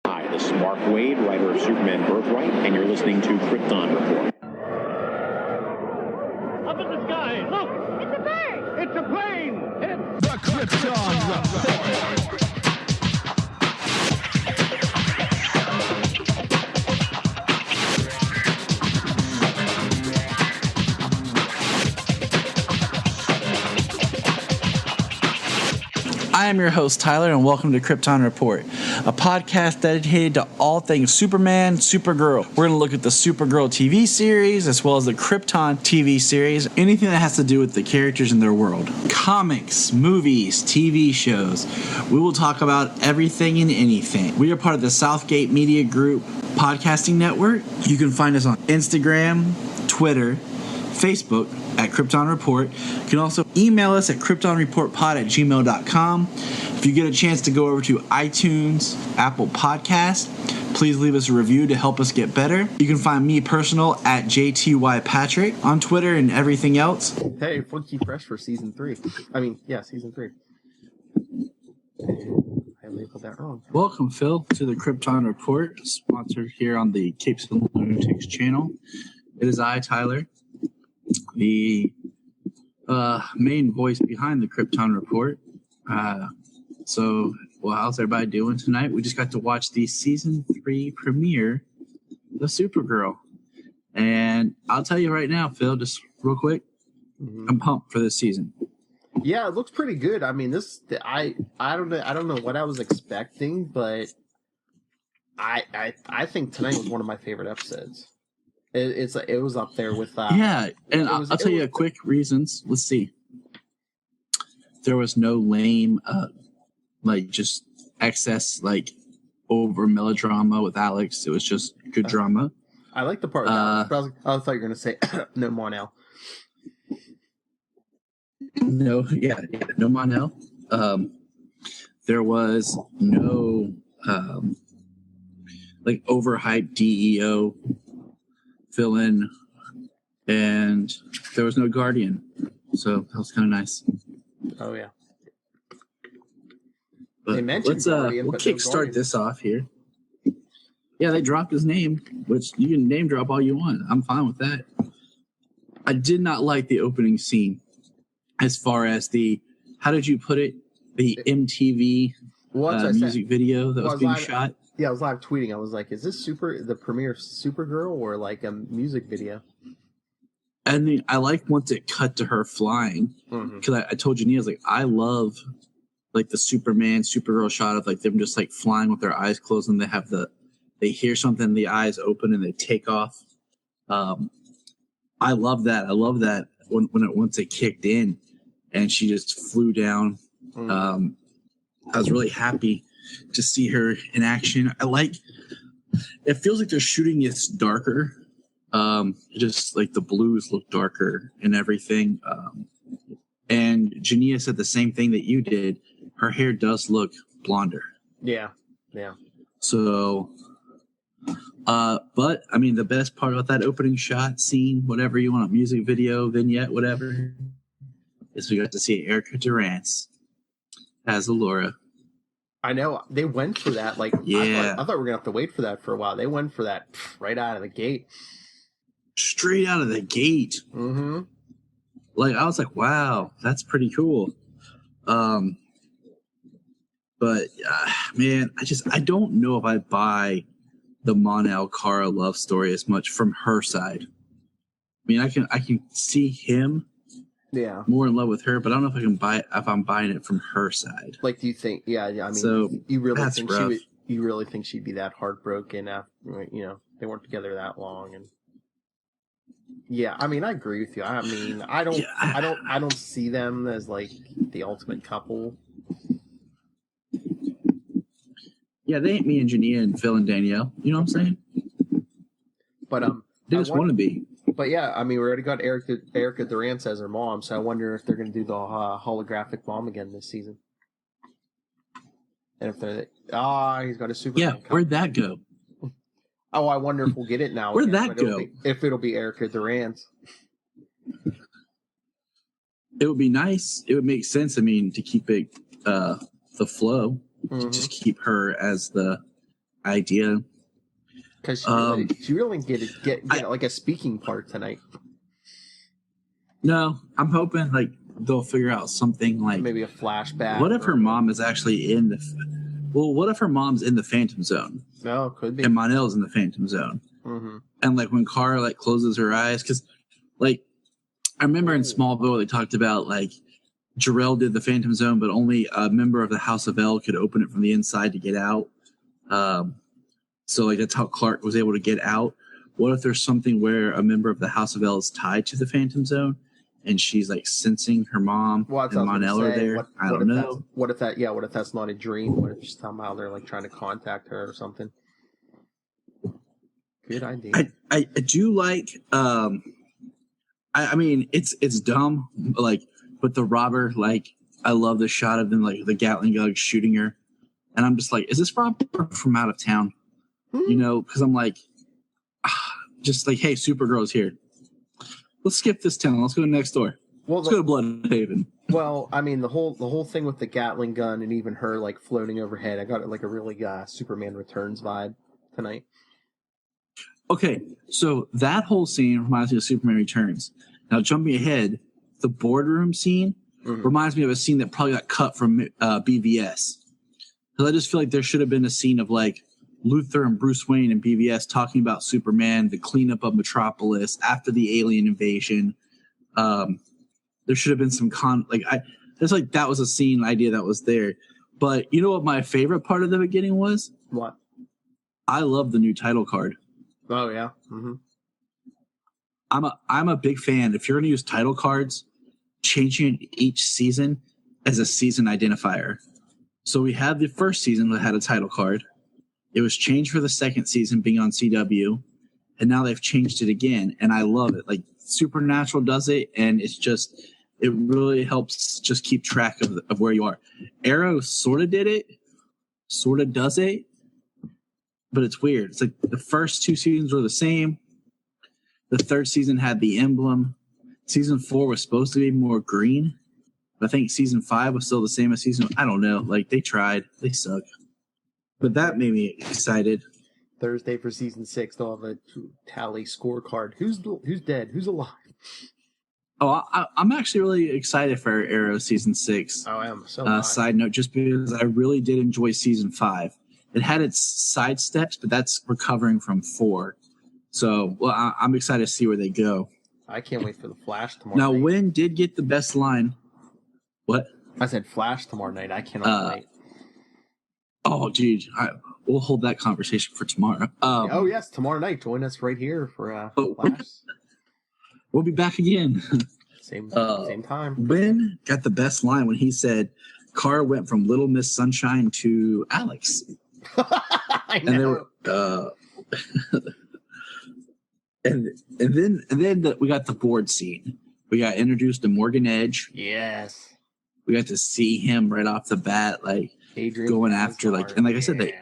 Hi, this is Mark Waid, writer of Superman Birthright, and you're listening to Krypton Report. Up in the sky, look! It's a bird! It's a plane! It's The Krypton Report. I am your host, Tyler, and welcome to Krypton Report, a podcast dedicated to all things Superman, Supergirl. We're going to look at the Supergirl TV series, as well as the Krypton TV series, anything that has to do with the characters in their world. Comics, movies, TV shows. We will talk about everything and anything. We are part of the Southgate Media Group podcasting network. You can find us on Instagram, Twitter, Facebook at Krypton Report. You can also email us at kryptonreportpod@gmail.com. If you get a chance to go over to iTunes, Apple Podcast, please leave us a review to help us get better. You can find me personal at JTYPatrick on Twitter and everything else. Hey, Funky Fresh for season 3. Season 3. I labeled that wrong. Welcome, Phil, to the Krypton Report, sponsored here on the Capes and Lunatics channel. It is I, Tyler, the main voice behind the Krypton Report. How's everybody doing tonight? We just got to watch the season 3 premiere of Supergirl, and I'll tell you right now, Phil, just real quick, I'm pumped for this season. Yeah, it looks pretty good. I mean, I don't know what I was expecting, but I think tonight was one of my favorite episodes. It was up there with I'll tell you quick reasons. Let's see. There was no lame just excess over melodrama with Alex. It was just good drama. I like the part. I thought you were gonna say no Monel. No Monel. There was no overhyped DEO fill-in, and there was no Guardian, so that was kind of nice. Oh yeah. But they mentioned Guardian, we'll kickstart this off here. Yeah, they dropped his name, which you can name drop all you want. I'm fine with that. I did not like the opening scene, as far as how did you put it? The MTV music video that was being shot. Yeah, I was live tweeting. I was like, "Is this the premiere of Supergirl or like a music video?" And then I like once it cut to her flying, because I told Janine, I was like, I love the Superman, Supergirl shot of them just flying with their eyes closed, and they hear something, the eyes open, and they take off. I love that. I love that once it kicked in, and she just flew down. I was really happy to see her in action. It feels like they're shooting it darker. Just the blues look darker and everything. And Jania said the same thing that you did. Her hair does look blonder. Yeah. So, but I mean, the best part about that opening shot, scene, whatever you want, music video, vignette, whatever, is we got to see Erica Durance as Allura. I know they went for that. I thought we were gonna have to wait for that for a while. They went for that right out of the gate. Straight out of the gate. Mm-hmm. I was like, wow, that's pretty cool. But man, I don't know if I buy the Mon-El Kara love story as much from her side. I mean, I can see him more in love with her, but I don't know if I can buy it if I'm buying it from her side. Do you think? Yeah. I mean, so you really that's think rough. you really think she'd be that heartbroken after they weren't together that long? And yeah, I mean, I agree with you. I mean, I don't see them as the ultimate couple. Yeah, they ain't me and Jania and Phil and Danielle. You know what I'm saying? But they just want to be. But yeah, I mean, we already got Erica Durance as her mom, so I wonder if they're going to do the holographic mom again this season. And if they're he's got a Superman. Yeah, where'd that go? Oh, I wonder if we'll get it now. Where'd that go? If it'll be Erica Durance. It would be nice. It would make sense. I mean, to keep it the flow, to just keep her as the idea. Because she really didn't get like a speaking part tonight. No, I'm hoping like they'll figure out something like maybe a flashback. What if her mom is actually in the? Well, what if her mom's in the Phantom Zone? No, could be. And Mon-El's in the Phantom Zone. Mm-hmm. And like when Kara like closes her eyes, because like I remember in Smallville they talked about like Jor-El did the Phantom Zone, but only a member of the House of L could open it from the inside to get out. So like that's how Clark was able to get out. What if there's something where a member of the House of L is tied to the Phantom Zone, and she's like sensing her mom and Mon-El are there? I don't know. What if that's not a dream? What if somehow they're like trying to contact her or something? Good idea. I do like. I mean, it's dumb, but the robber, like, I love the shot of them, like the Gatling gun shooting her, and I'm just like, is this robber from out of town? You know, because I'm like, just like, hey, Supergirl's here. Let's skip this town. Let's go next door. Well, let's go to Bloodhaven. Well, I mean, the whole thing with the Gatling gun and even her like floating overhead, I got like a really Superman Returns vibe tonight. Okay, so that whole scene reminds me of Superman Returns. Now, jumping ahead, the boardroom scene reminds me of a scene that probably got cut from BVS. Because I just feel like there should have been a scene of like Luthor and Bruce Wayne and BVS talking about Superman, the cleanup of Metropolis after the alien invasion. There should have been some it's like that was a scene idea that was there. But you know what my favorite part of the beginning was? What? I love the new title card. Oh yeah. Mm-hmm. I'm a big fan. If you're going to use title cards, changing each season as a season identifier. So we had the first season that had a title card. It was changed for the second season being on CW, and now they've changed it again, and I love it. Like Supernatural does it, and it really helps just keep track of where you are. Arrow sort of did it, sort of does it, but it's weird. It's like the first two seasons were the same. The third season had the emblem. Season 4 was supposed to be more green. But I think season 5 was still the same as season. I don't know. Like they tried. They suck. But that made me excited. Thursday for season 6, they'll have a tally scorecard. Who's dead? Who's alive? Oh, I'm actually really excited for Arrow season 6. Oh, I am. So side note, just because I really did enjoy season 5. It had its side steps, but that's recovering from 4. So, well, I'm excited to see where they go. I can't wait for the Flash tomorrow night. Now, night. Wynn did get the best line. What? I said Flash tomorrow night. I cannot wait. Oh, dude. We'll hold that conversation for tomorrow. Oh, yes. Tomorrow night. Join us right here for Flash. We'll be back again. Same time. Wynn got the best line when he said, Kara went from Little Miss Sunshine to Alex. I know. And they were... And then we got the board scene. We got introduced to Morgan Edge. Yes. We got to see him right off the bat, like Adrian going after, like, and like I said,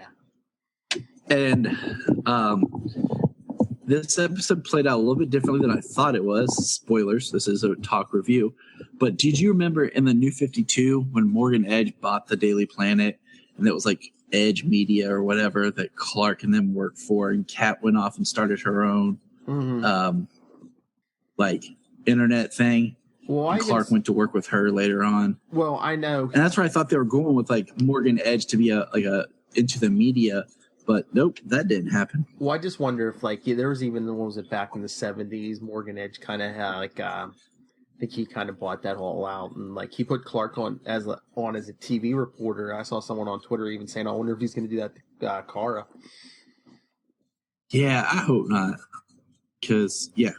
this episode played out a little bit differently than I thought it was. Spoilers. This is a talk review. But did you remember in the New 52 when Morgan Edge bought the Daily Planet and it was like Edge Media or whatever that Clark and them worked for, and Kat went off and started her own like internet thing. Well, Clark went to work with her later on. Well, I know, and that's where I thought they were going with like Morgan Edge to be a into the media, but nope, that didn't happen. Well, I just wonder if there was even what was it back in the 70s? Morgan Edge kind of had I think he kind of bought that all out, and like he put Clark on as a TV reporter. I saw someone on Twitter even saying, "I wonder if he's going to do that to Kara." Yeah, I hope not. Because, Did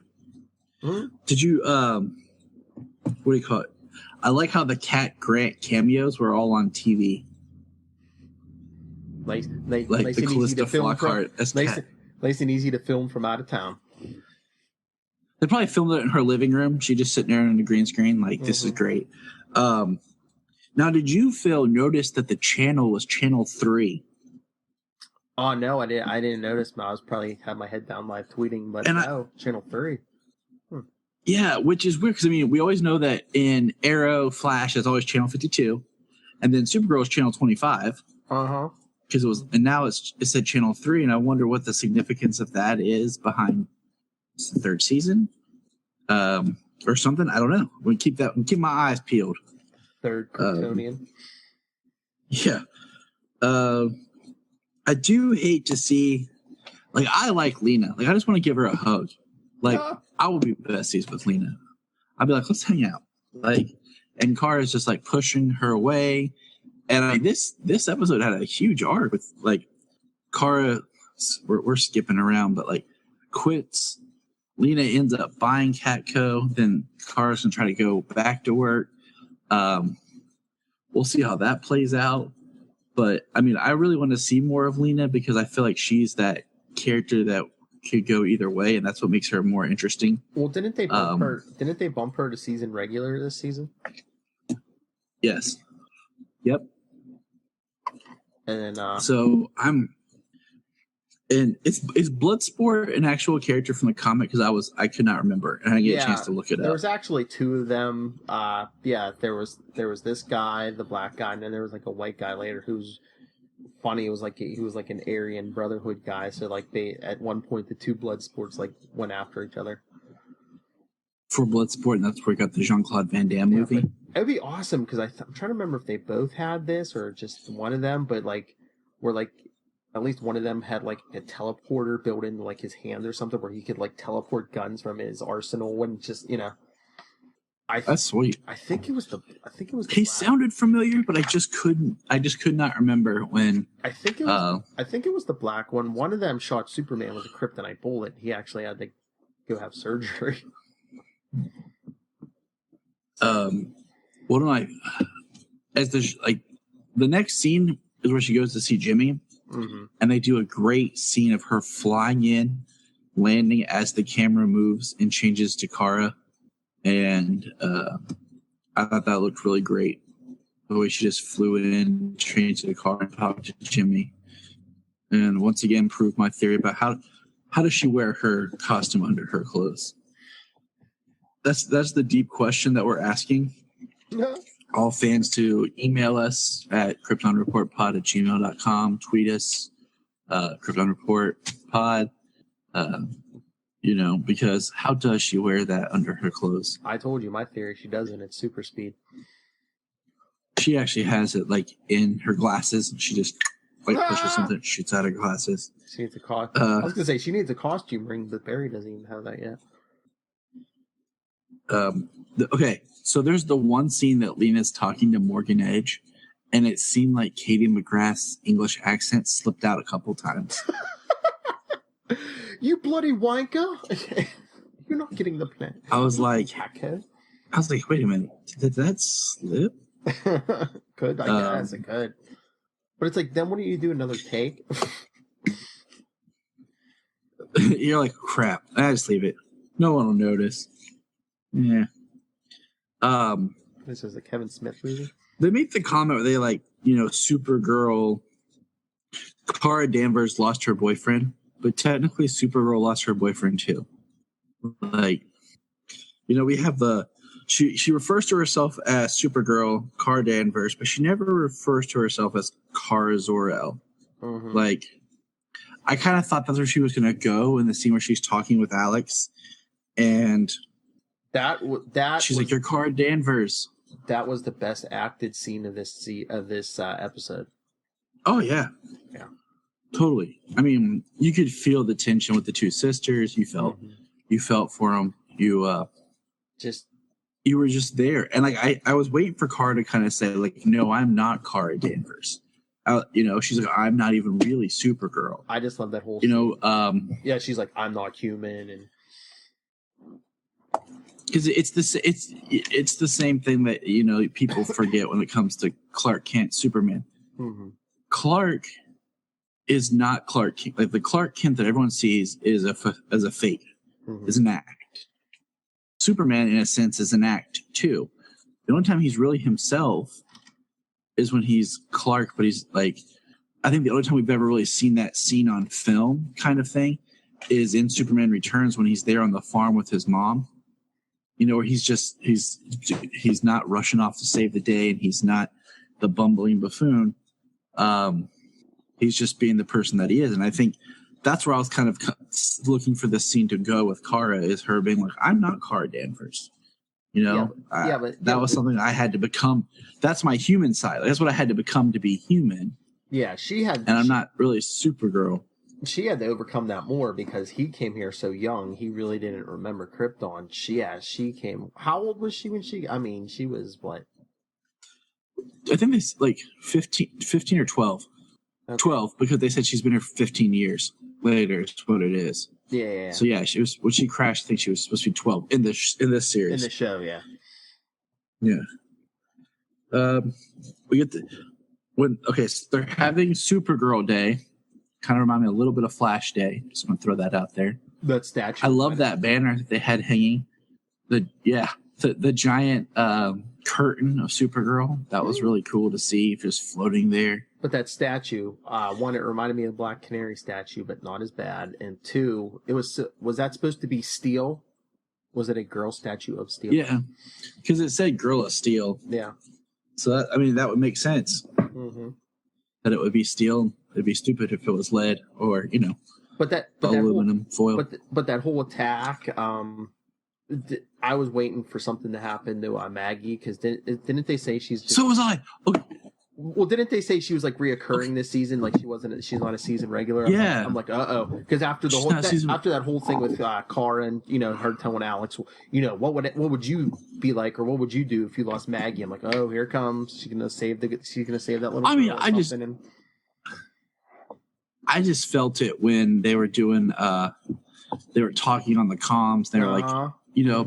you, what do you call it? I like how the Cat Grant cameos were all on TV. Nice the and easy to film nice and easy to film from out of town. They probably filmed it in her living room. She just sitting there on the green screen. Like, this is great. Now, did you notice that the channel was Channel 3? Oh no, I didn't notice. I was probably had my head down live tweeting, but Channel 3. Yeah, which is weird because I mean we always know that in Arrow, Flash is always Channel 52, and then Supergirl is Channel 25. because it was, and now it said Channel 3, and I wonder what the significance of that is behind the third season, or something. I don't know. We keep my eyes peeled. Third Kryptonian. Yeah. I do hate to see, like, I like Lena. Like, I just want to give her a hug. Like, I will be besties with Lena. I'd be like, let's hang out. Like, and Kara's just like pushing her away. And this episode had a huge arc with like Kara. We're skipping around, but like quits. Lena ends up buying Catco. Then Kara's gonna try to go back to work. We'll see how that plays out. But I mean, I really want to see more of Lena because I feel like she's that character that could go either way, and that's what makes her more interesting. Well, didn't they bump her? Didn't they bump her to season regular this season? Yes. Yep. And then so and is Bloodsport an actual character from the comic? Because I could not remember, and I didn't get a chance to look it up. There was actually two of them. There was this guy, the black guy, and then there was like a white guy later who's funny. It was like he was like an Aryan Brotherhood guy. So like they at one point the two Bloodsports like went after each other for Bloodsport, and that's where we got the Jean-Claude Van Damme movie. It would be awesome because I'm trying to remember if they both had this or just one of them, but like where like at least one of them had like a teleporter built into like his hand or something where he could like teleport guns from his arsenal and just that's sweet. I think it was the he sounded familiar, but I just could not remember when. I think it was the black one. One of them shot Superman with a kryptonite bullet. He actually had to go have surgery. What am I? As the next scene is where she goes to see Jimmy, and they do a great scene of her flying in, landing as the camera moves and changes to Kara, and I thought that looked really great. The way she just flew in, changed the car, and talked to Jimmy, and once again proved my theory about how does she wear her costume under her clothes. That's the deep question that we're asking. All fans to email us at kryptonreportpod@gmail.com, tweet us, kryptonreportpod, because how does she wear that under her clothes? I told you my theory. She doesn't. It's super speed. She actually has it like in her glasses. She just like pushes something, shoots out her glasses. She needs a costume. I was gonna say she needs a costume ring, but Barry doesn't even have that yet. Okay, so there's the one scene that Lena's talking to Morgan Edge, and it seemed like Katie McGrath's English accent slipped out a couple times. You bloody wanker! You're not getting the plan. I was like, wait a minute, did that slip? Could, I guess it could. But it's like, then what do you do? Another take? You're like, crap, I just leave it. No one will notice. Yeah. This is a Kevin Smith movie. They make the comment where they like, Supergirl, Kara Danvers lost her boyfriend, but technically Supergirl lost her boyfriend too. Like, we have she refers to herself as Supergirl, Kara Danvers, but she never refers to herself as Kara Zor-El. Like, I kind of thought that's where she was going to go in the scene where she's talking with Alex, and she's like, "You're Kara Danvers." That was the best acted scene of this episode. Oh yeah, totally. I mean, you could feel the tension with the two sisters. You felt for them. You were just there, and like I was waiting for Kara to kind of say like, "No, I'm not Kara Danvers." She's like, "I'm not even really Supergirl." I just love that whole. She's like, "I'm not human," and. Because it's the same thing that people forget when it comes to Clark Kent Superman. Clark is not Clark Kent. Like the Clark Kent that everyone sees is as a fake, is an act. Superman, in a sense, is an act too. The only time he's really himself is when he's Clark. But he's like, I think the only time we've ever really seen that scene on film, kind of thing, is in Superman Returns when he's there on the farm with his mom. Where he's not rushing off to save the day, and he's not the bumbling buffoon. He's just being the person that he is. And I think that's where I was kind of looking for this scene to go with Kara, is her being like, I'm not Kara Danvers. You know, that was something I had to become. That's my human side. That's what I had to become to be human. Yeah, and I'm not really Supergirl. She had to overcome that more because he came here so young. He really didn't remember Krypton. She came. How old was she when she? I mean, she was what? I think it's like 15 or 12. Okay. 12, because they said she's been here for 15 years later. Is what it is. Yeah. So yeah, she was when she crashed. I think she was supposed to be 12 in this series. In the show, yeah. Yeah. We get so they're having Supergirl Day. Kind of remind me a little bit of Flash Day. Just want to throw that out there. That statue. I love that banner that they had hanging. The giant curtain of Supergirl. That was really cool to see, just floating there. But that statue, one, it reminded me of the Black Canary statue, but not as bad. And two, was that supposed to be steel? Was it a girl statue of steel? Yeah, because it said "Girl of Steel." Yeah. So that would make sense. Mm-hmm. That it would be steel. It'd be stupid if it was lead or aluminum foil. But that whole attack, I was waiting for something to happen to Maggie, because didn't they say she's? So was I. Okay. Well, didn't they say she was like reoccurring this season? Like she's not a season regular. Yeah. I'm like, because after after that whole thing with Kara and her telling Alex, what would you be like, or what would you do if you lost Maggie? I'm like, oh, here it comes. She's gonna save that little. I mean, I just felt it when they were doing. They were talking on the comms. They were like,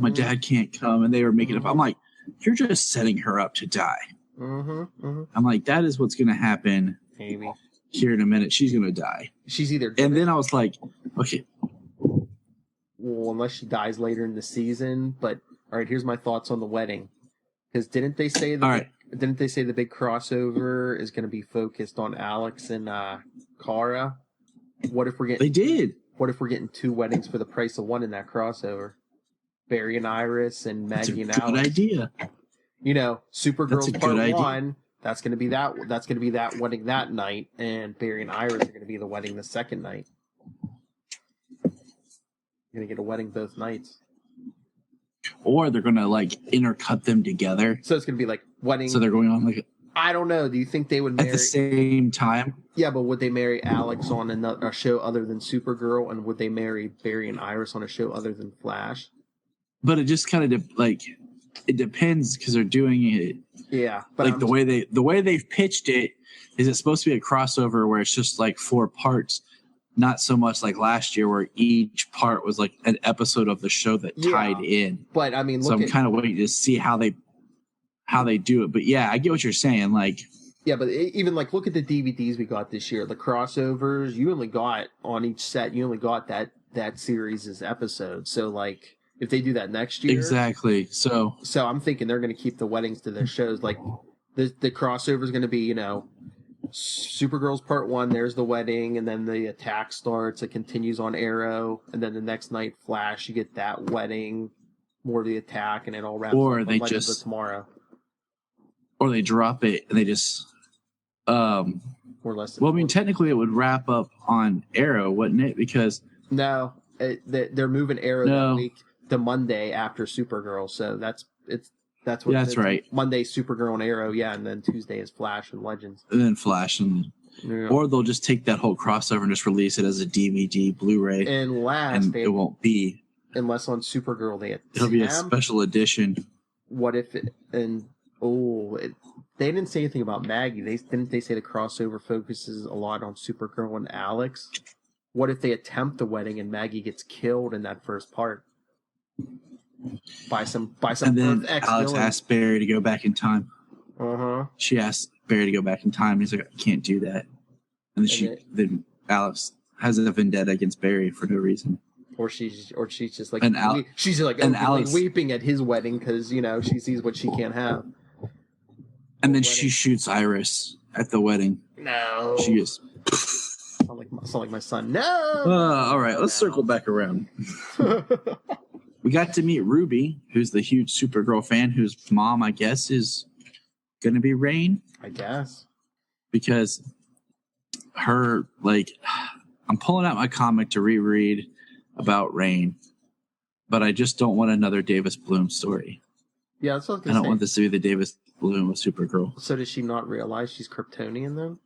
my dad can't come, and they were making up. I'm like, you're just setting her up to die. I'm like, that is what's going to happen. Maybe here in a minute, she's going to die. She's either. And then I was like, okay. Well, unless she dies later in the season. But all right, here's my thoughts on the wedding. Because didn't they say the big crossover is going to be focused on Alex and Kara? What if we're getting? They did. What if we're getting 2 weddings for the price of 1 in that crossover? Barry and Iris and Maggie and Alex. Good idea. Supergirl's part 1. That's going to be that. That's going to be that wedding that night, and Barry and Iris are going to be the wedding the second night. You're going to get a wedding both nights. Or they're going to intercut them together. So it's going to be like wedding. So they're going on I don't know. Do you think they would marry at the same time? Yeah, but would they marry Alex on a show other than Supergirl, and would they marry Barry and Iris on a show other than Flash? But it just kind of it depends, because they're doing it. Yeah, but the way they've pitched it is it's supposed to be a crossover where it's just 4 parts, not so much like last year where each part was an episode of the show that tied in. But I mean, I'm kind of waiting to see how they do it. But yeah, I get what you're saying. Yeah, but even look at the DVDs we got this year. The crossovers, you only got on each set. You only got that series' episode. So if they do that next year, exactly. So I'm thinking they're going to keep the weddings to their shows. The crossover is going to be Supergirl's part 1. There's the wedding, and then the attack starts. It continues on Arrow, and then the next night, Flash. You get that wedding, more of the attack, and it all wraps or up they Legends just of Tomorrow. Or they drop it and they just or less. Well, I mean, technically, it would wrap up on Arrow, wouldn't it? Because no, they're moving Arrow that week to Monday after Supergirl, so that's what. Yeah, that's right. Monday, Supergirl and Arrow, and then Tuesday is Flash and Legends. And then Flash or they'll just take that whole crossover and just release it as a DVD, Blu-ray, and it won't be. Unless on Supergirl it'll be a special edition. What if they didn't say anything about Maggie. Didn't they say the crossover focuses a lot on Supergirl and Alex? What if they attempt the wedding and Maggie gets killed in that first part by some and then Alex asked Barry to go back in time. She asked Barry to go back in time. And he's like, I can't do that. And then Alex has a vendetta against Barry for no reason. Or she's just Alex weeping at his wedding because she sees what she can't have. And then she shoots Iris at the wedding. No, she is. Sound like my son. No. All right, let's circle back around. We got to meet Ruby, who's the huge Supergirl fan, whose mom, I guess, is going to be Rain. I guess. Because her, like, I'm pulling out my comic to reread about Rain, but I just don't want another Davis Bloom story. Yeah, that's what I was I gonna don't say. want this to be the Davis Bloom of Supergirl. So does she not realize she's Kryptonian then?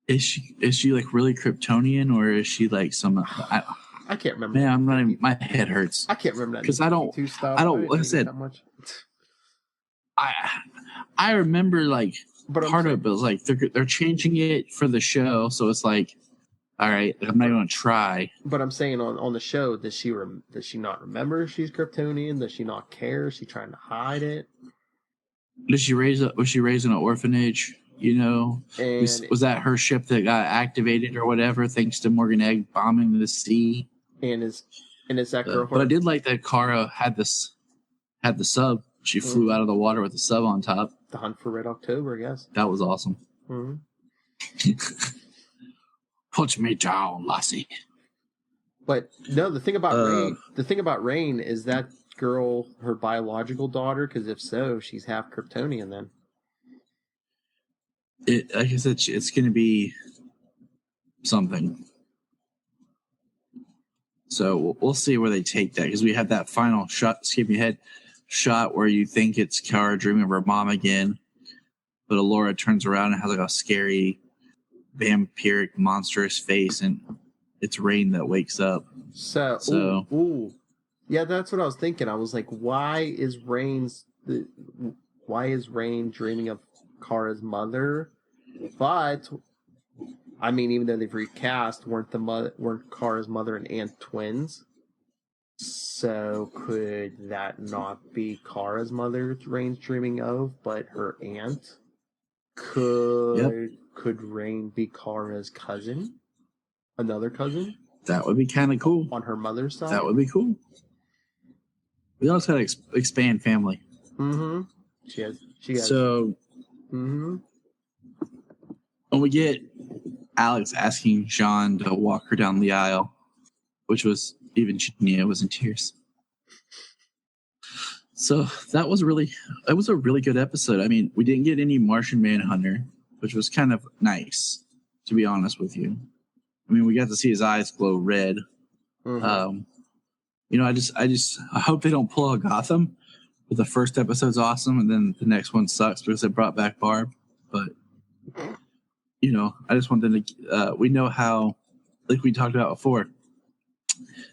Is she like really Kryptonian, or is she like some? I can't remember. Man, I'm not even. My head hurts. I can't remember that because I don't. stuff. I don't. Like I said, that much. I remember like But part of it was like they're changing it for the show, so it's like, all right, I'm not going to try. But I'm saying on the show, does she not remember she's Kryptonian? Does she not care? Is she trying to hide it? Was she raised in an orphanage? You know, And was that her ship that got activated or whatever, thanks to Morgan Egg bombing the sea? and is that girl? But I did like that Kara had the sub. She flew out of the water with the sub on top. The Hunt for Red October, I guess. That was awesome. Mm-hmm. Put me down, Lassie. But no, the thing about Rain is that girl her biological daughter? Because if so, she's half Kryptonian then. Like I said, it's going to be something. So we'll see where they take that, because we have that final shot, skipping ahead, shot where you think it's Kara dreaming of her mom again, but Alora turns around and has like a scary, vampiric, monstrous face, and it's Rain that wakes up. So ooh. Yeah, that's what I was thinking. I was like, why is Rain dreaming of Kara's mother? But I mean, even though they've recast, weren't Kara's mother and aunt twins? So could that not be Kara's mother Rain's dreaming of, but her aunt? Could Rain be Kara's cousin? Another cousin? That would be kind of cool. On her mother's side? That would be cool. We also got to expand family. Mm-hmm. She has. So, mm-hmm. When we get Alex asking Jean to walk her down the aisle, which was, even Nia was in tears. So that was a really good episode. I mean, we didn't get any Martian Manhunter, which was kind of nice, to be honest with you. I mean, we got to see his eyes glow red. Mm-hmm. I hope they don't pull out Gotham. But the first episode's awesome, and then the next one sucks because they brought back Barb. But I just want them to. We know how, like we talked about before,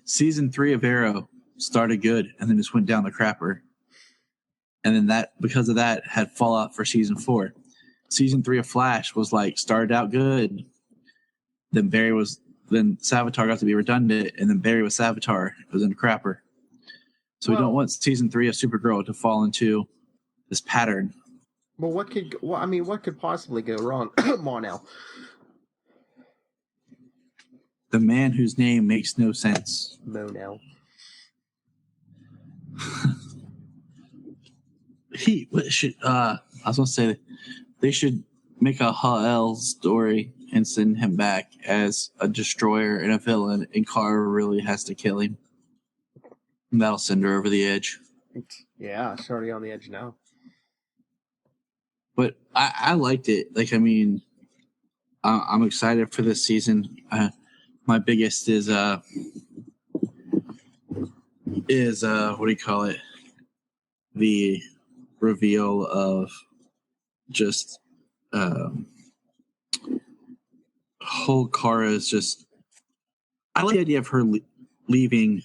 season 3 of Arrow started good and then just went down the crapper, and then that, because of that, had fallout for season 4. Season 3 of Flash was like started out good, then Savitar got to be redundant, and then Barry was Savitar. It was in the crapper. So we don't want season 3 of Supergirl to fall into this pattern. Well, what could possibly go wrong? Come on now. The man whose name makes no sense. Monel. I was gonna say they should make a Ha'el story and send him back as a destroyer and a villain, and Kara really has to kill him. And that'll send her over the edge. Yeah, she's already on the edge now. But I liked it. Like, I mean, I'm excited for this season. My biggest is what do you call it? The reveal of just whole Kara is just. I like the idea of her leaving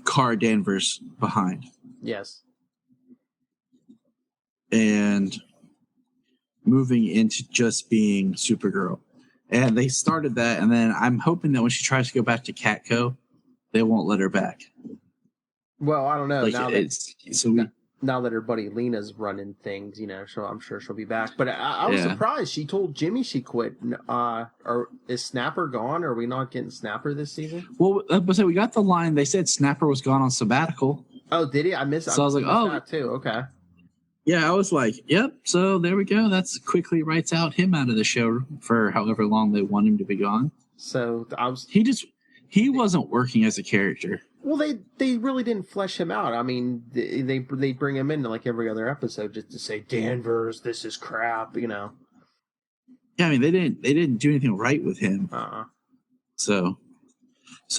Kara Danvers behind. Yes. And moving into just being Supergirl. And they started that, and then I'm hoping that when she tries to go back to Catco, they won't let her back. Well, I don't know. Like, now that her buddy Lena's running things, so I'm sure she'll be back. But I was surprised. She told Jimmy she quit. Or is Snapper gone? Are we not getting Snapper this season? Well, we got the line. They said Snapper was gone on sabbatical. Oh, did he? I missed. So I was like, that too. Okay. Yeah, I was like, yep. So there we go. That's quickly writes out him out of the show for however long they want him to be gone. So he wasn't working as a character. Well, they really didn't flesh him out. I mean, they bring him in like every other episode just to say, Danvers, this is crap, Yeah, I mean, they didn't do anything right with him. So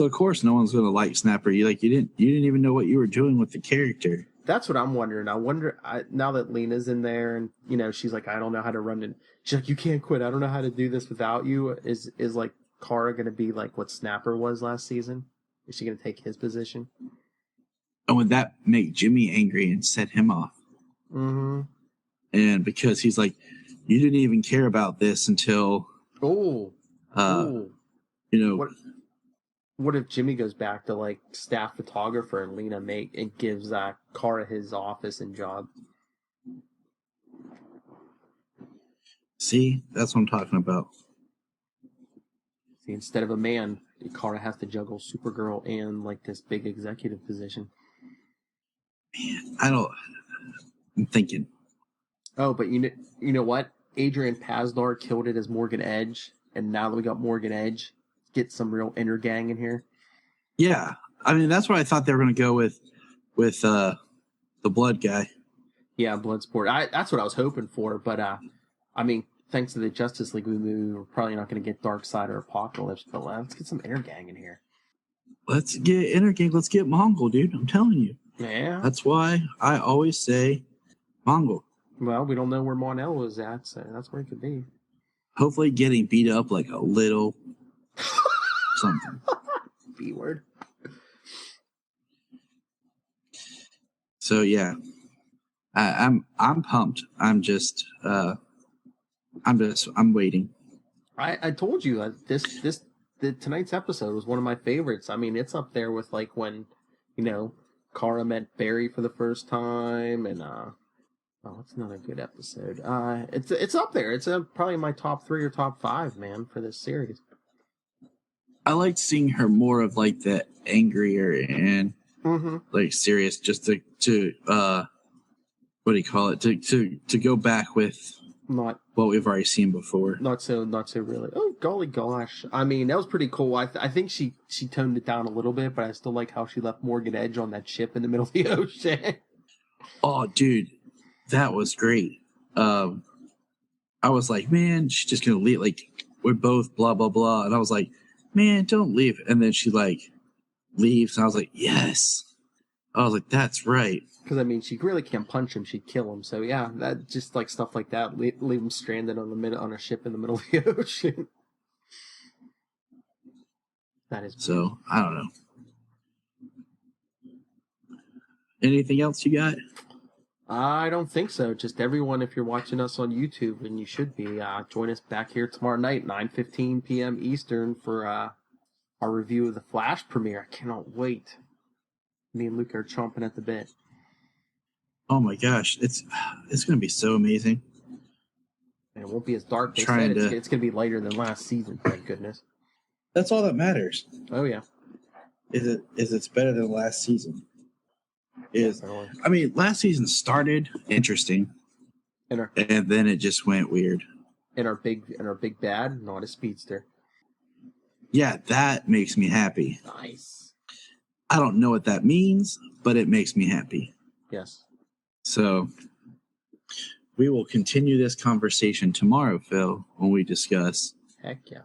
of course no one's gonna like Snapper. You didn't even know what you were doing with the character. That's what I'm wondering. I wonder now that Lena's in there, and she's like, I don't know how to run it. She's like, you can't quit. I don't know how to do this without you. Is like Kara gonna be like what Snapper was last season? Is she gonna take his position? And would that make Jimmy angry and set him off? Mm-hmm. And because he's like, you didn't even care about this until What if Jimmy goes back to like staff photographer and Lena gives Kara his office and job? See, that's what I'm talking about. See, instead of a man, Kara has to juggle Supergirl and like this big executive position. Man, I'm thinking. Oh, but you know what? Adrian Pasdar killed it as Morgan Edge, and now that we got Morgan Edge, get some real inner gang in here. Yeah, I mean that's what I thought they were going to go with the Blood guy. Yeah, Bloodsport. That's what I was hoping for, but I mean, thanks to the Justice League movie, we're probably not going to get Darkseid or Apocalypse, but let's get some inner gang in here. Let's get inner gang. Let's get Mongol, dude. I'm telling you. Yeah. That's why I always say Mongol. Well, we don't know where Mon-El was at, so that's where he could be. Hopefully getting beat up like a little something. B word. So yeah, I'm pumped. I'm waiting. I told you that tonight's episode was one of my favorites. I mean, it's up there with like when Kara met Barry for the first time, and it's not a good episode. It's up there. It's probably my top 3 or top 5, man, for this series. I liked seeing her more of like the angrier and like serious, just to what do you call it? To go back with not what we've already seen before. Not so really. Oh golly gosh! I mean, that was pretty cool. I think she toned it down a little bit, but I still like how she left Morgan Edge on that ship in the middle of the ocean. Oh, dude, that was great. I was like, man, she's just gonna leave. Like, we're both blah blah blah, and I was like, man, don't leave. And then she like leaves, and I was like, yes. I was like, that's right. Because I mean, she really can't punch him; she'd kill him. So yeah, that just like stuff like that, leave him stranded on a ship in the middle of the ocean. That is so. I don't know. Anything else you got? I don't think so. Just everyone, if you're watching us on YouTube, and you should be, join us back here tomorrow night, 9:15 p.m. Eastern, for our review of the Flash premiere. I cannot wait. Me and Luke are chomping at the bit. Oh my gosh, it's going to be so amazing. And it won't be as dark. They said it's going to be lighter than last season. Thank goodness. That's all that matters. Oh yeah. Is it's better than last season? I mean, last season started interesting, and then it just went weird. And our big bad, not a speedster. Yeah, that makes me happy. Nice. I don't know what that means, but it makes me happy. Yes. So we will continue this conversation tomorrow, Phil, when we discuss Heck yeah.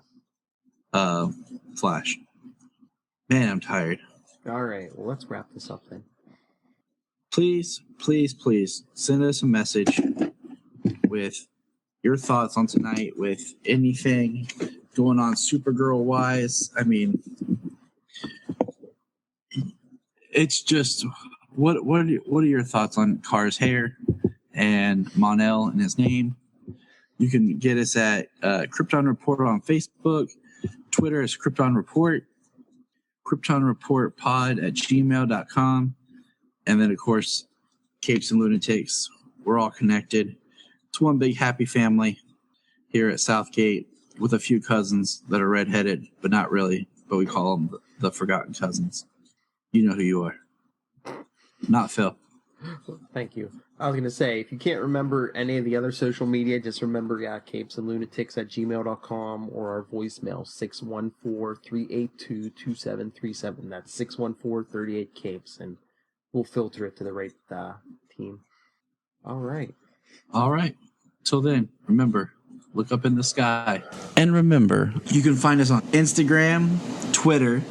Flash. Man, I'm tired. All right, well, let's wrap this up then. Please, please, please send us a message with your thoughts on tonight, with anything going on Supergirl wise. I mean, it's just what are your thoughts on Kara's hair and Mon-El and his name? You can get us at Krypton Report on Facebook. Twitter is Krypton Report. Krypton Report Pod at gmail.com. And then, of course, Capes and Lunatics. We're all connected. It's one big happy family here at Southgate with a few cousins that are redheaded, but not really. But we call them the forgotten cousins. You know who you are. Not Phil. Thank you. I was going to say, if you can't remember any of the other social media, just remember Capes and Lunatics at gmail.com or our voicemail, 614-382-2737. That's 614-38-CAPES. And we'll filter it to the right team. All right. All right. Till then, remember, Look up in the sky. And remember, you can find us on Instagram, Twitter,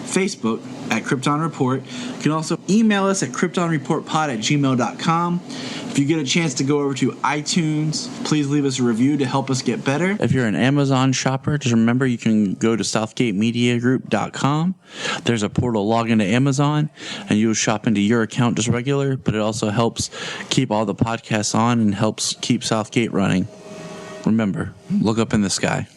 Facebook at Krypton Report. You can also email us at kryptonreportpod@gmail.com. If you get a chance to go over to iTunes, please leave us a review to help us get better. If you're an Amazon shopper, just remember you can go to southgatemediagroup.com. There's a portal, log into Amazon, and you'll shop into your account just regular, but it also helps keep all the podcasts on and helps keep Southgate running. Remember, look up in the sky.